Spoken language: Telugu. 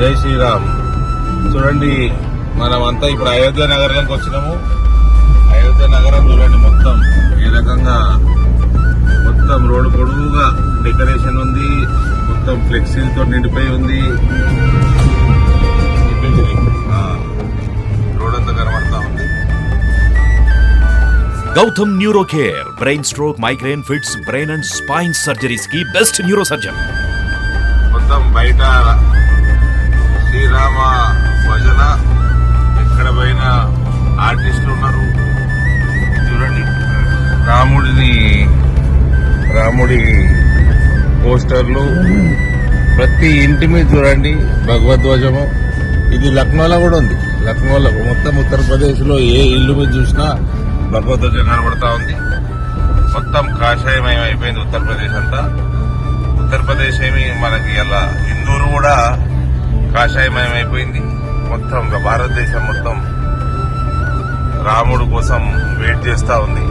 జై శ్రీరామ్. చూడండి, మనమంతా ఇప్పుడు అయోధ్య నగరంలోకి వచ్చినాము. అయోధ్య నగరం చూడండి, మొత్తం ఏ రకంగా మొత్తం రోడ్డు పొడవుగా డెకరేషన్ ఉంది, మొత్తం ఫ్లెక్సీలతో నిండిపోయి ఉంది. రోడ్ అంతా కనబడతా ఉంది. Gautam neuro care brain stroke, migraine, fits, brain and spine surgeries కి బెస్ట్ న్యూరో సర్జన్. మొత్తం బయట శ్రీరామ భజన, ఎక్కడ పోయిన ఆర్టిస్టులు ఉన్నారు. చూడండి, రాముడి పోస్టర్లు ప్రతి ఇంటి మీద చూడండి, భగవద్ధ్వజము. ఇది లక్నోలో కూడా ఉంది. లక్నోలో మొత్తం ఉత్తరప్రదేశ్ లో ఏ ఇల్లు మీద చూసినా భగవద్ధ్వజం కనబడతా ఉంది. మొత్తం కాషాయమయం అయిపోయింది ఉత్తరప్రదేశ్ అంతా. ఉత్తరప్రదేశ్ ఏమి మనకి ఇలా ఇందూరు కూడా కాషాయమయం అయిపోయింది. మొత్తం భారతదేశం మొత్తం రాముడు కోసం వెయిట్ చేస్తా ఉంది.